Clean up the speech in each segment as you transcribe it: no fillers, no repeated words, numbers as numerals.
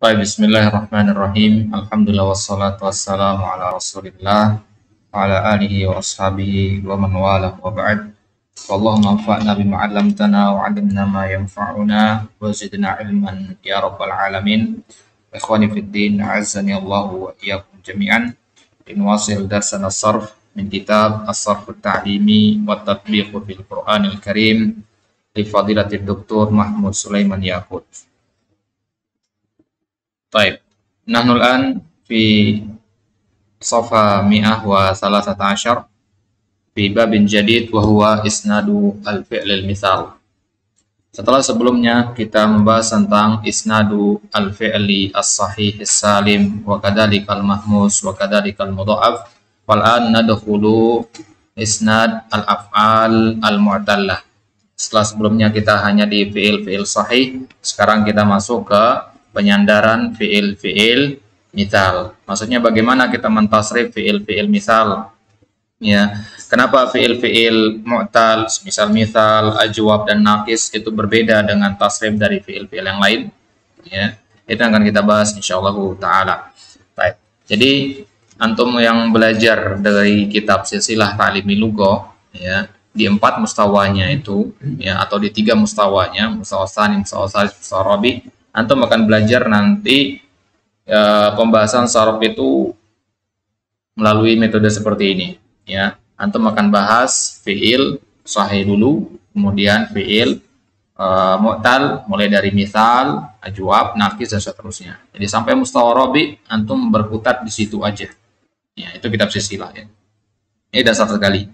Baik, bismillahirrahmanirrahim. Alhamdulillah wassalatu wassalamu ala Rasulillah wa ala alihi wa ashabihi wa man walah wa ba'd. Wallahumma anfa'na bima 'allamtana wa 'allimna ma yanfa'una wa zidna ilman ya rabbal alamin. Ikhwani fid din, a'azzani Allah wa iyyakum jami'an. Inwasil darsana as-sarf min kitab As-Sarf at-Ta'limi wa at-Tatbiq fil Qur'anil Karim li fadilatid Dr. Mahmud Sulaiman Yaqut. Baik, nahnul an fi safa mi'ah wa salasata asyar fi babin jadid wa huwa isnadu al-fi'lil misal. Setelah sebelumnya kita membahas tentang isnadu al-fi'li as-sahih as-salim wa kadzalikal mahmus wa kadzalikal mudha'af, wal an nadkhulu isnad al-af'al al-mu'tallah. Setelah sebelumnya kita hanya di fi'il sahih, sekarang kita masuk ke penyandaran fi'il misal. Maksudnya bagaimana kita mentasrif fi'il misal, ya. Kenapa fi'il mu'tal, misal misal, ajwab dan naqis itu berbeda dengan tasrif dari fi'il yang lain, ya. Itu akan kita bahas insyaallah taala. Baik. Jadi antum yang belajar dari kitab Silsilah Ta'limi Lughah, ya, di 4 mustawanya itu, ya, atau di 3 mustawanya, mustawa tsani, mustawa tsalits, mustawa rabi', antum akan belajar nanti pembahasan sarf itu melalui metode seperti ini, ya. Antum akan bahas fi'il sahih dulu, kemudian fi'il mu'tal mulai dari misal, ajwab, naqis dan seterusnya. Jadi sampai mustawa rabi' antum berkutat di situ aja. Ya, itu kitab silsilah, ya. Ini dasar sekali.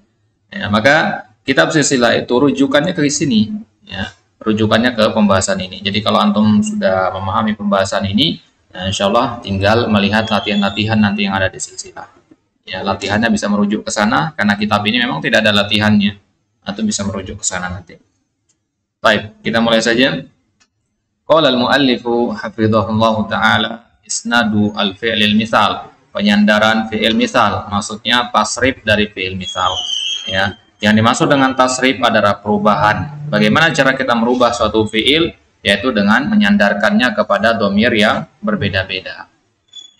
Ya, maka kitab silsilah itu rujukannya ke sini, ya. Rujukannya ke pembahasan ini. Jadi kalau antum sudah memahami pembahasan ini, ya insya Allah tinggal melihat latihan-latihan nanti yang ada di silsilah. Ya, latihannya bisa merujuk ke sana, karena kitab ini memang tidak ada latihannya. Antum bisa merujuk ke sana nanti. Baik, kita mulai saja. Qala al-muallifu hafizahullahu ta'ala isnadu al-fi'lil misal. Penyandaran fi'il misal, maksudnya tasrif dari fi'il misal. Ya. Yang dimaksud dengan tasrif adalah perubahan. Bagaimana cara kita merubah suatu fi'il? Yaitu dengan menyandarkannya kepada dhamir yang berbeda-beda.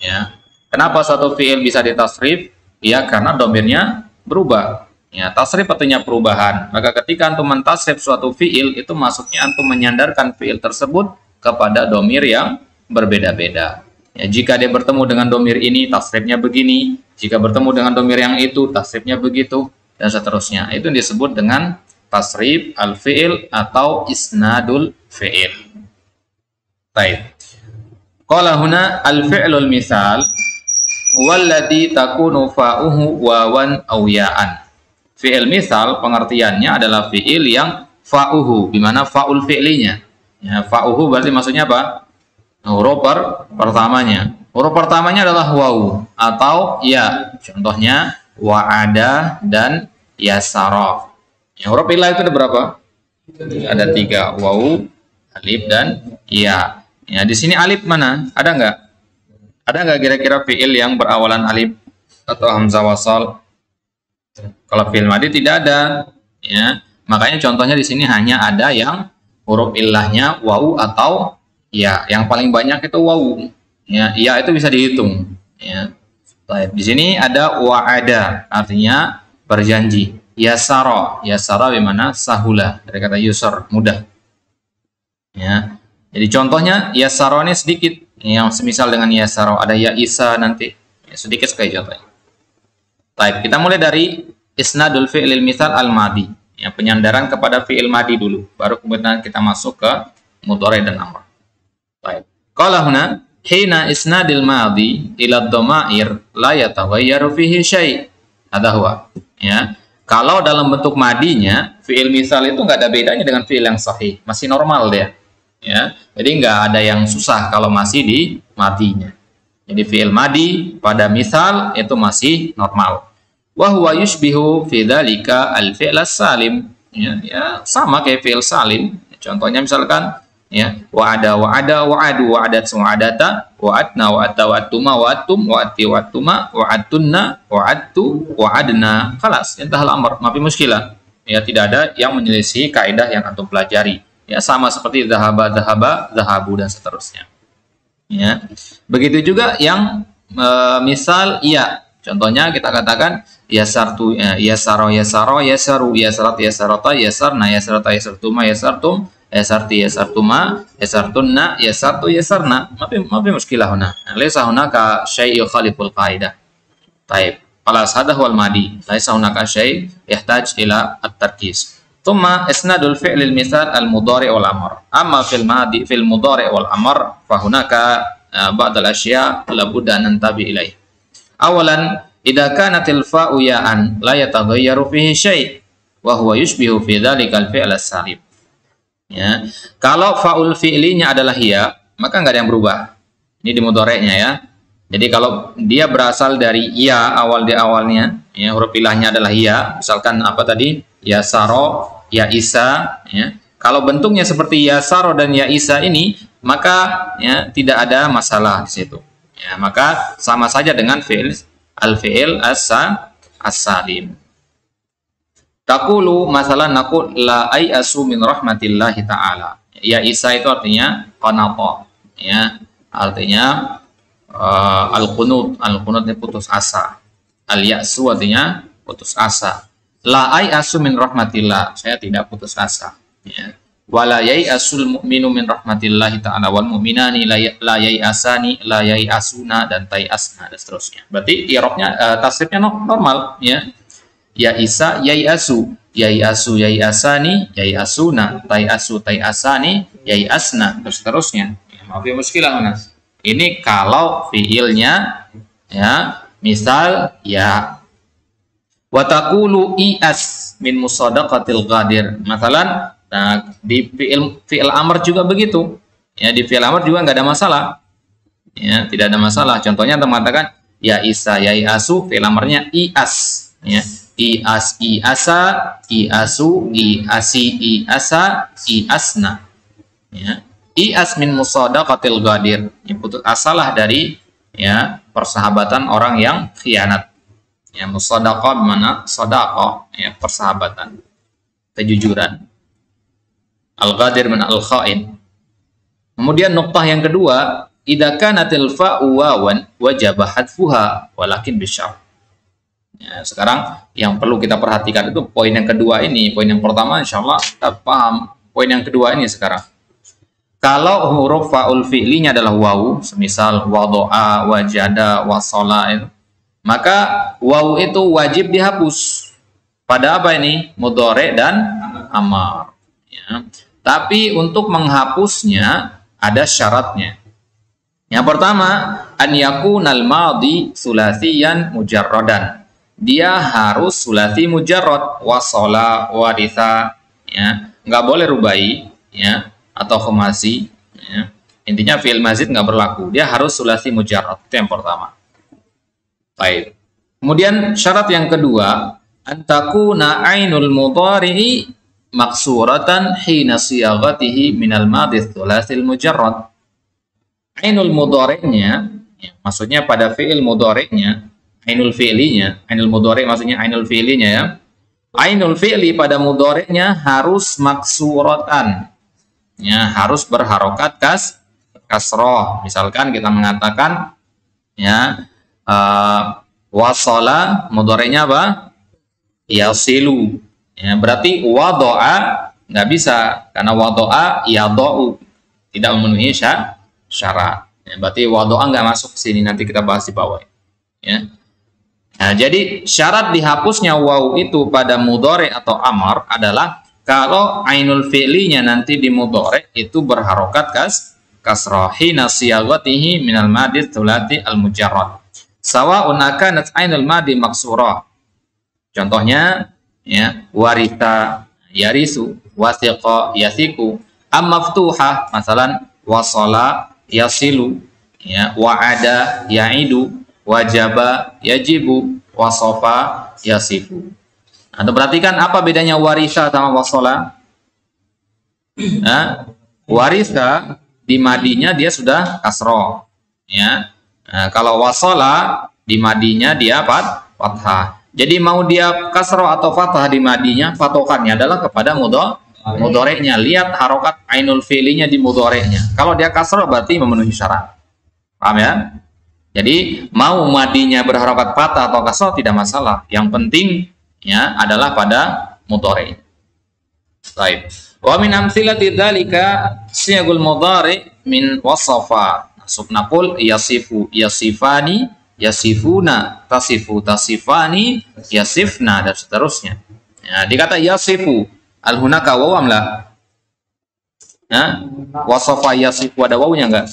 Ya. Kenapa suatu fi'il bisa ditasrif? Ya, karena dhamirnya berubah. Ya, tasrif artinya perubahan. Maka ketika antum mentasrif suatu fi'il, itu maksudnya antum menyandarkan fi'il tersebut kepada dhamir yang berbeda-beda. Ya, jika dia bertemu dengan dhamir ini, tasrifnya begini. Jika bertemu dengan dhamir yang itu, tasrifnya begitu. Dan seterusnya. Itu disebut dengan tasrif al-fi'il atau isnadul fi'il. Baik. Qala huna al-fi'lul misal walladhi takunu fa'uhu wawan aw ya'an. Fi'il misal pengertiannya adalah fi'il yang fa'uhu, di mana fa'ul fi'linya. Ya, fa'uhu berarti maksudnya apa? Huruf pertamanya. Huruf pertamanya adalah waw atau ya. Contohnya wa'ada dan yasara. Ya, huruf ilah itu ada berapa? Ada 3, waw, alif dan ya. Ya, di sini alif mana? Ada nggak? Ada nggak kira-kira fi'il yang berawalan alif atau hamzah wasal? Kalau fi'il madhi tidak ada. Ya, makanya contohnya di sini hanya ada yang huruf ilahnya waw atau ya. Yang paling banyak itu waw. Ya, ya itu bisa dihitung. Ya. Baik, di sini ada wa'ada, artinya berjanji. Yasara, yasara bagaimana? Sahula, dari kata yusar, mudah. Ya. Jadi contohnya yasara ini sedikit, yang semisal dengan yasara ada ya isa nanti, ya, sedikit sekali contohnya. Baik, kita mulai dari isnadul fi'lil misal al-madi, ya, penyandaran kepada fi'il madi dulu, baru kemudian kita masuk ke mudhari dan amr. Baik. Qala huna hina isnadil madhi ila dhamair la yataghayyaru fihi syai'. Hadha huwa. Ya. Kalau dalam bentuk madinya, fi'il misal itu nggak ada bedanya dengan fi'il yang sahih, masih normal dia. Ya. Jadi nggak ada yang susah kalau masih di madinya. Jadi fi'il madi pada misal itu masih normal. Wa huwa yushbihu fi dzalika al-fi'l as-salim. Ya, ya, sama kayak fi'il salim. Contohnya misalkan ya, wa'ada wa'adu wa'adata wa'adna wa'attuma wa'attum wa'atti wa'attuma wa'attunna wa'attu wa'adna. Khalas, intahal amr, ma fi muskilah. Ya, tidak ada yang menyelisih kaidah yang antum pelajari. Ya, sama seperti dhahaba dhahabu dan seterusnya. Ya. Begitu juga yang misal iya. Contohnya kita katakan yasartu, yasaro, yasaro, yasaru, yasarat, yasarata, yasarna, yasarata, yasartuma, yasartum, yasarti, yasartuma, yasartunna, yasartu, yasarna. Ma fi muskilah huna. Laysa hunaka syai' yukhaliful qaidah. Taib. Falas hadha wal madi. Laysa hunaka syai' yahtaj ila at-tarkis. Thumma isnadul fi'lil misal al-mudhari' wal amr. Amma fil madi fil mudhari' wal amr fa hunaka ba'd al-asya' la budda an nantabi ilaih. Awalan, idza kanatil fa'u ya'an la yataghayyaru fihi syai' wa huwa yushbihu fi dzalikal fi'l as-salib. Ya. Kalau fa'ul fi'linya adalah ya, maka enggak ada yang berubah. Ini di mudhari'nya ya. Jadi kalau dia berasal dari ya di awalnya, ya huruf ilahnya adalah ya, misalkan apa tadi? Ya saro, ya isa, ya. Kalau bentuknya seperti ya saro dan ya isa ini, maka ya tidak ada masalah di situ. Ya, maka sama saja dengan fi'il al-fi'il as-salim. Taqulu masalan naqul la ayasu min rahmatillahi ta'ala. Ya isa itu artinya qanata, ya. Artinya al-qunut ini putus asa. Al-ya'su artinya putus asa. La ayasu min rahmatillah, saya tidak putus asa, ya. Wala yai'asul mu'minu min rahmatillahi ta'ala wal mu'minani la yai'asani la yai'asuna dan tai'asna dan seterusnya. Berarti i'rabnya tasrifnya normal ya. Ya isa yai'asu, yai'asu yai'asani, yai'asuna, tai'asu tai'asani, yai'asna dan seterusnya. Ya, maaf ya muskilah Mas. Ini kalau fiilnya ya, misal ya wa taqulu i'as min musadaqatil ghadir. Masalan, nah, di fi'il amr juga begitu. Ya, di fi'il amr juga nggak ada masalah. Ya, tidak ada masalah. Contohnya kita mengatakan ya isa, ya iasu, fi'il amrnya ias. Ya, ias, iasa, iasu, iasi, iasa, iasna. Ya, ias min musadaqatil ghadir. Ya, putus asalah dari ya persahabatan orang yang khianat. Ya, musadaqah bermakna sadaqah, ya persahabatan, kejujuran. Al-ghadir min al-kha'in. Kemudian nuktah yang kedua, idza kanatil fa'u wawan wajaba hadfuha walakin bisyar. Ya, sekarang yang perlu kita perhatikan itu poin yang kedua ini. Poin yang pertama insyaallah kita paham. Poin yang kedua ini sekarang. Kalau huruf fa'ul fi'linya adalah wawu, semisal wado'a, wajada, wasala itu, maka wawu itu wajib dihapus. Pada apa ini? Mudhari' dan amar. Ya. Tapi untuk menghapusnya ada syaratnya. Yang pertama, an yakunal madhi sulasiyan mujarradan. Dia harus sulasi mujarrad, wasala, waritha, ya. Nggak boleh rubai, ya, atau khumasi, ya. Intinya fi'il mazid nggak berlaku. Dia harus sulasi mujarrad. Itu yang pertama. Baik. Kemudian syarat yang kedua, an takuna ainul mudhari'i maksuratan hina siyaghatihi minal madhi tsulasil mujarrad. Ainul mudhari'nya, ya, maksudnya pada fi'il mudhari'nya, ainul fi'linya, ainul mudhari' maksudnya ainul fi'linya ya. Ainul fi'li pada mudhari'nya harus maksuratan. Ya, harus berharokat kasroh. Misalkan kita mengatakan ya wasala mudhari'nya apa? Yasilu. Ya, berarti wado'a nggak bisa karena wado'a yado'u tidak memenuhi syarat. Ya, berarti wado'a nggak masuk ke sini, nanti kita bahas di bawah. Ya. Nah, jadi syarat dihapusnya wawu itu pada mudhari atau amar adalah kalau ainul fi'linya nanti di mudhari itu berharokat kasrah hina siyaghatihi minal madi tsulati al mujarrad. Sawa'un akanat ainul madi maksurah. Contohnya ya, warita yarisu, wasiqa yasiku, maftuhah masalan wasala yasilu, ya, wa'ada ya'idu, wajaba yajibu, wasofa yasifu. Anda perhatikan apa bedanya warisa sama wasala? Nah, warisa di madinya dia sudah kasroh, ya. Nah, kalau wasala di madinya dia fathah. Jadi mau dia kasroh atau fathah di madinya, patokannya adalah kepada mudhari'nya. Lihat harokat ainul fi'linya di mudhari'nya. Kalau dia kasroh berarti memenuhi syarat. Paham ya? Jadi mau madinya berharokat fathah atau kasrah tidak masalah. Yang penting ya adalah pada mudhari. Baik. Wa min amthilati dzalika siyagul mudhari min wasafa. Subnaqul yasifu yasifani yasifuna tasifu tasifani yasifna dan seterusnya. Ya, dikata yasifu al hunaka wawam la. Ya, wasafa yasifu ada wawunya enggak?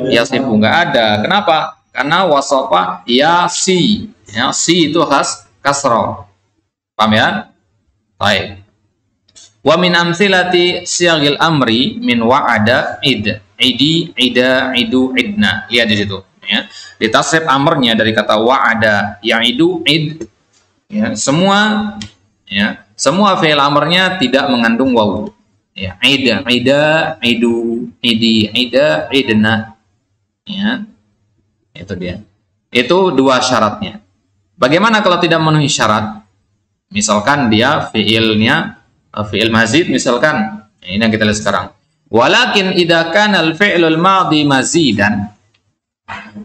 Yasifu enggak ada. Kenapa? Karena wasafa yasi. Ya, si itu khas kasrah. Paham ya? Baik. Wa min amthilati siyagil amri min wa'ada id idi ida idu idna. Lihat di situ ya. Di tasrif amrnya dari kata wa'ada ya'idu id ya, semua fi'il amrnya tidak mengandung wawu ya. Ida idu idi ida idna ya. Itu dia. Itu dua syaratnya. Bagaimana kalau tidak memenuhi syarat? Misalkan dia fi'ilnya fi'il mazid misalkan. Ini yang kita lihat sekarang. Walakin idza kana al-fi'lul madhi mazidan.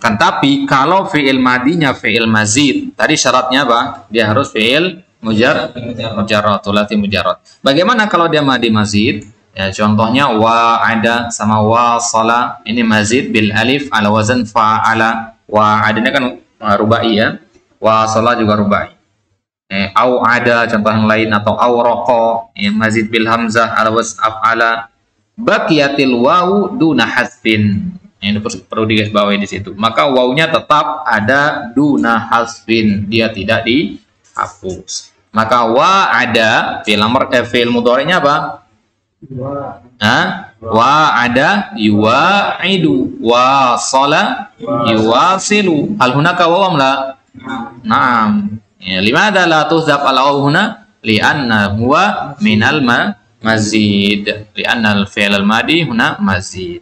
Kan tapi kalau fi'il madinya fi'il mazid, tadi syaratnya apa? Dia harus fi'il mujarrad, thulathi mujarrad. Bagaimana kalau dia madi mazid? Ya, contohnya wa'ada sama wasala. Ini mazid bil alif ala wazan fa'ala. Wa'adanya kan rubai ya. Wasala juga rubai. Au ada contoh yang lain atau awraqa mazid bil hamzah ala wazn af'ala. Baqiyatil wawu duna hasfin. Ini perlu digarisbawahi di situ. Maka wawunya tetap ada duna hasfin, dia tidak dihapus. Maka wa ada fi'il mudhari'nya apa? Wa ada yuwa'idu wa sala yuwasilu. Hal hunaka wawam la? Naam. Ya, limada la tuhzab al-wawu huna? Li'anna huwa minal mazid. Li'anna al-fi'l al-madi huna mazid.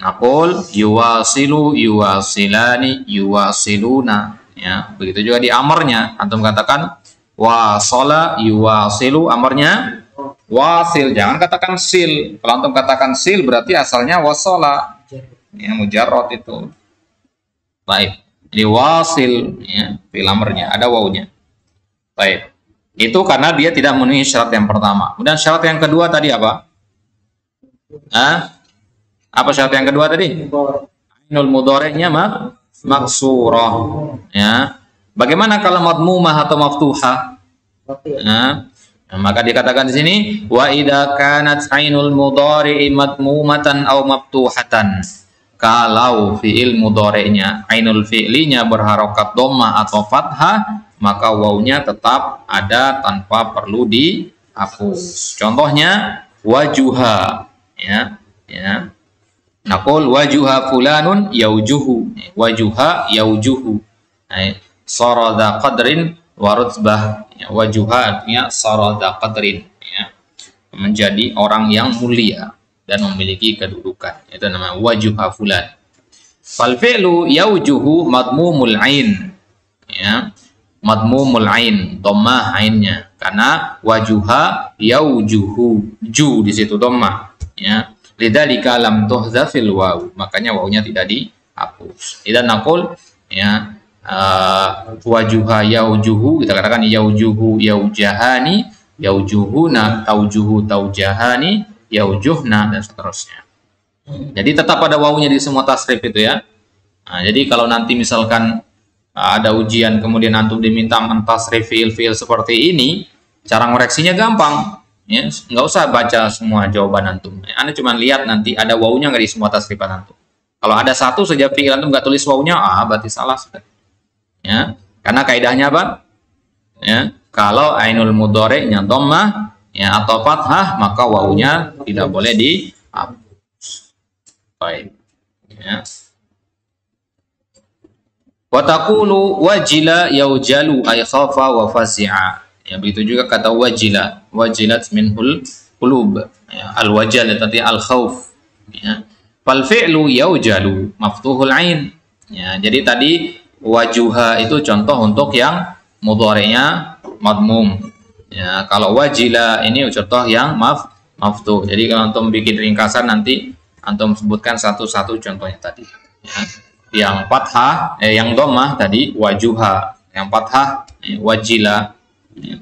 Naqul yuwasilu yuwasilani yuwasiluna. Ya, begitu juga di amarnya. Antum katakan wasala yuwasilu, amarnya wasil. Jangan katakan sil. Kalau antum katakan sil berarti asalnya wasala. Ya, mujarrad itu. Baik. Jadi wasil ya, fi'il amrnya ada wawunya. Baik. Itu karena dia tidak memenuhi syarat yang pertama. Kemudian syarat yang kedua tadi apa? Apa syarat yang kedua tadi? Ainul mudhari'nya maksurah. Ya. Bagaimana kalau madmumah atau maftuhah? Ya. Maka dikatakan di sini wa idza kanat ainul mudhari'i madmumatan aw maftuhatan. Kalau fi'il mudhari'nya ainul fi'linya berharokat dhammah atau fathah, maka wawunya tetap ada tanpa perlu dihapus. Contohnya wajuha ya. Naqul wajuha fulanun yaujuhu. Wajuha yaujuhu. Sarada qadrin wa rutbah. Wajuha artinya sarada qadrin ya. Menjadi orang yang mulia dan memiliki kedudukan. Itu namanya wajuha fulan. Fal fi'lu yaujuhu madmumul ain. Ya. Madmumul ain, dhammah ainnya. Karena wajuha yaujuhu, ju di situ dhammah, ya. Lidzalika lam tuhzafil waw. Makanya wawunya tidak dihapus. Idzan naqul ya wajuha yaujuhu, kita katakan yaujuhu yaujahani, yaujuhuna taujuhu taujahani, yaujuhna dan seterusnya. Jadi tetap ada wawunya di semua tasrif itu ya. Nah, jadi kalau nanti misalkan ada ujian kemudian antum diminta mentasrif fiil-fiil seperti ini, cara ngoreksinya gampang. Ya, nggak usah baca semua jawaban antum. Anda cuma lihat nanti ada wawunya nggak di semua tasrifan antum. Kalau ada satu saja fiil antum nggak tulis wawunya, berarti salah sudah. Ya, karena kaidahnya apa? Ya, kalau ainul mudhari'nya dhammah ya atau fathah, maka wawunya tidak boleh dihapus. Baik. Ya. Wa taqulu wajila yaujalu ay khafa wa fazi'a. Ya, begitu juga kata wajila, wajilat minhul qulub. Ya, al wajal tadi al khauf. Ya. Fal fi'lu yaujalu maftuhul ain. Ya, jadi tadi wajuha itu contoh untuk yang mudhari'nya madmum. Ya, kalau wajila ini contoh yang maftuh. Jadi kalau antum bikin ringkasan nanti antum sebutkan satu-satu contohnya tadi. Ya. Yang fathah, yang dhammah tadi wajuha, yang fathah wajila. Ya.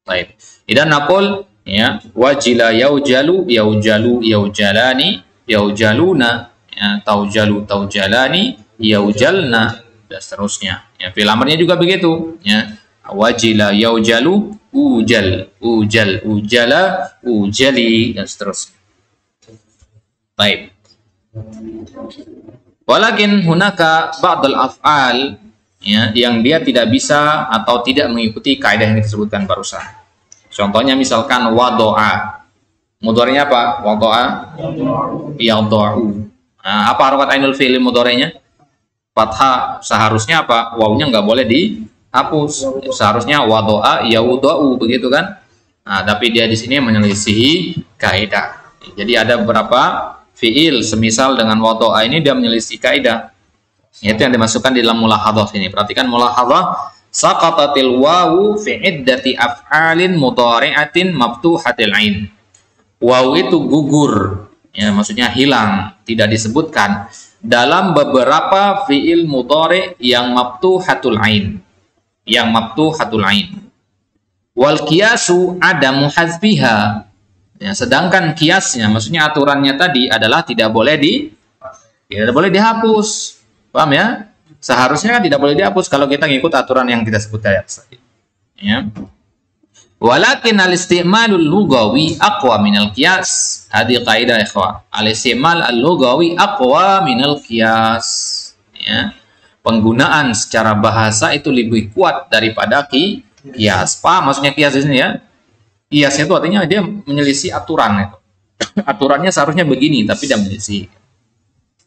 Baik. Idan naqul ya wajila yaujalu yaujalu yaujalani yaujaluna ya taujalu taujalani yaujalna dan seterusnya. Ya, fil amarnya juga begitu ya. Wajila yaujalu ujal ujal ujala ujali dan seterusnya. Baik. Walakin hunaka ba'dul af'al ya, yang dia tidak bisa atau tidak mengikuti kaidah yang disebutkan barusan. Contohnya misalkan wadoa, mudhari'nya apa? Wadoa, yadha'u. Nah, apa harokat ainul fi'il mudhari'nya? Fathah. Seharusnya apa? Wawunya nggak boleh dihapus. Seharusnya wadoa, yawudha'u, begitu kan? Nah, tapi dia di sini menyelisihi kaidah. Jadi ada beberapa fi'il semisal dengan wadoa ini dia menyelisih kaidah. Itu yang dimasukkan di dalam mulahadhah ini. Perhatikan mulahadhah, saqatatil wawu fi iddati af'alin mudhari'atin maftuhatil ain. Wawu itu gugur, ya maksudnya hilang, tidak disebutkan dalam beberapa fi'il mudhari' yang maftuhatul ain. Yang maftuhatul ain. Wal qiyasu adamu hazbiha. Ya, sedangkan kiasnya, maksudnya aturannya tadi adalah tidak boleh dihapus. Paham ya? Seharusnya kan tidak boleh dihapus kalau kita ngikut aturan yang kita sebut tadi. Ya. Walakin al-isti'malul lughawi aqwa minal qiyas. Hadi kaidah ikhwah. Al-isti'mal al-lughawi aqwa minal qiyas. Ya. Penggunaan secara bahasa itu lebih kuat daripada qiyas. Paham maksudnya qiyas di sini ya? Qiyas itu artinya dia menyelisih aturan itu. Aturannya seharusnya begini tapi dia menyelisih.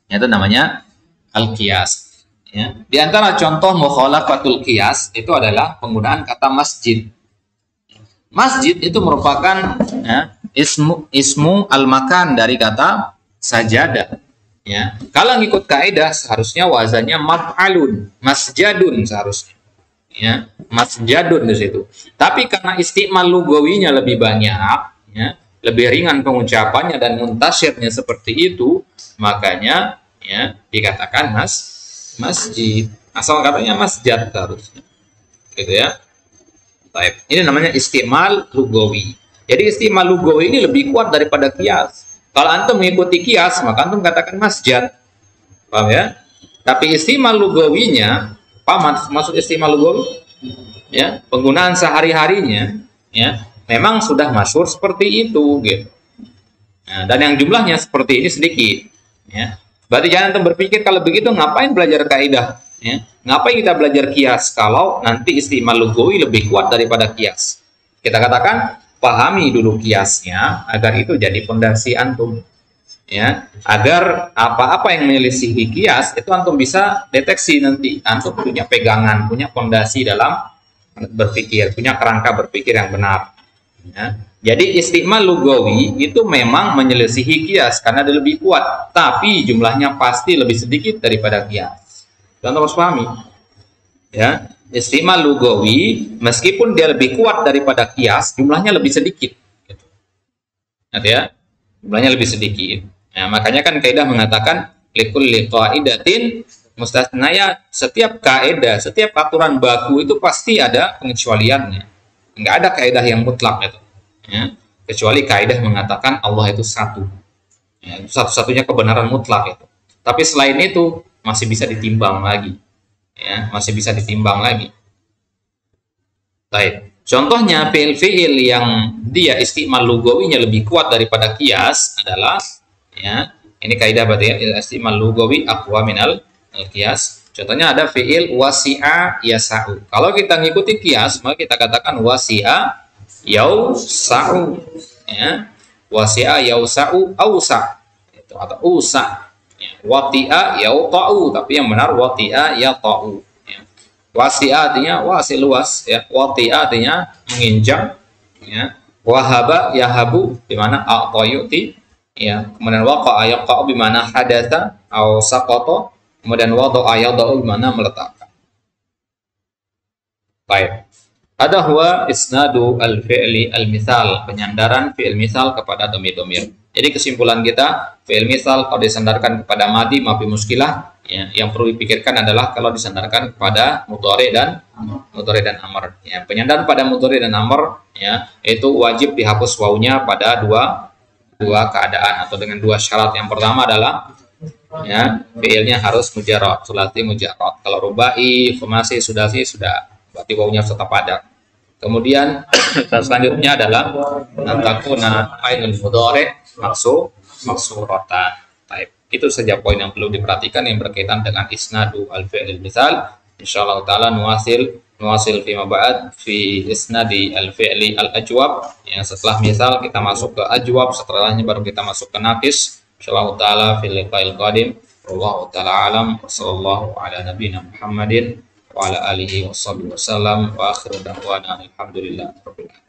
Itu namanya al-qiyas. Ya. Di antara contoh mukhalafatul qiyas itu adalah penggunaan kata masjid. Masjid itu merupakan ya, ismu al-makan dari kata sajadah. Ya. Kalau ngikut kaidah seharusnya wazannya maf'alun, masjadun seharusnya. Ya, masjadun di situ. Tapi karena istimal lugawinya lebih banyak, ya, lebih ringan pengucapannya dan muntasyirnya seperti itu, makanya ya dikatakan masjid. Asal katanya masjid harusnya. Gitu ya. Baik. Ini namanya istimal lugawi. Jadi istimal lugawi ini lebih kuat daripada qiyas. Kalau antum mengikuti qiyas, maka antum katakan masjid. Paham ya? Tapi istimal lugawinya, apa maksud istimal lugawi? Ya, penggunaan sehari-harinya ya, memang sudah masyhur seperti itu gitu. Nah, dan yang jumlahnya seperti ini sedikit ya. Berarti jangan antum berpikir kalau begitu ngapain belajar kaidah ya? Ngapain kita belajar qiyas kalau nanti istimal lugawi lebih kuat daripada qiyas? Kita katakan pahami dulu qiyasnya agar itu jadi pondasi antum. Ya, agar apa-apa yang menyelisihi qiyas itu antum bisa deteksi nanti, antum punya pegangan, punya fondasi dalam berpikir, punya kerangka berpikir yang benar. Ya. Jadi istimal lugawi itu memang menyelisihi qiyas karena dia lebih kuat, tapi jumlahnya pasti lebih sedikit daripada qiyas. Dan harus pahami. Ya, istimal lugawi meskipun dia lebih kuat daripada qiyas, jumlahnya lebih sedikit. Gitu. Nanti ya, jumlahnya lebih sedikit. Nah, makanya kan kaidah mengatakan likulli qaidatin mustasnaya, setiap kaidah, setiap aturan baku itu pasti ada pengecualiannya. Enggak ada kaidah yang mutlak itu. Ya, kecuali kaidah mengatakan Allah itu satu. Ya, satu-satunya kebenaran mutlak itu. Tapi selain itu masih bisa ditimbang lagi. Ya, masih bisa ditimbang lagi. Baik. Contohnya fi'il yang dia istimal lugawinya lebih kuat daripada qiyas adalah ya, ini kaidah berarti ya, istimal lugawi aqwa minal qiyas. Contohnya ada fi'il wasi'a yasa'u. Kalau kita ngikuti qiyas, maka kita katakan wasi'a yausa'u. Ya. Wasi'a yausa'u ausa. Itu atau usa. Ya. Wati'a yauta'u, tapi yang benar wati'a yata'u. Ya. Wasi'a artinya wasi luas, ya. Wati'a artinya menginjak, ya. Wahaba yahabu di mana a'tayuti. Ya, kemudian waqa'a yaqa'u bi mana hadatsa au saqata, kemudian wada'a yada'u bi mana meletakkan. Baik. Ada huwa isnadu al-fi'li al-misal, penyandaran fi'il misal kepada domir-domir. Jadi kesimpulan kita, fi'il misal kalau disandarkan kepada madi mafi muskilah, ya, yang perlu dipikirkan adalah kalau disandarkan kepada mudhari dan amr. Ya, penyandaran pada mudhari dan amr, ya, itu wajib dihapus wawunya pada dua keadaan atau dengan dua syarat. Yang pertama adalah ya, fi'ilnya harus mujarrad, sulasi mujarrad. Kalau rubai, khumasi, sudasi sudah berarti wawunya tetap ada. Kemudian selanjutnya adalah takuna ainul mudhari maksuratan. Baik, itu saja poin yang perlu diperhatikan yang berkaitan dengan isnadu al-fi'lil misal. Insyaallah taala nuwasil fi mab'ad fi isnadi al-fi'li al-ajwab. Yang setelah misal kita masuk ke ajwab, setelahnya baru kita masuk ke naqis. Insyaallah taala fil liqa'il qadim. Wallahu taala alam. Wassallallahu ala nabiyyina Muhammadin wa ala alihi wasallam wa akhiru da'wana alhamdulillah rabbil alamin.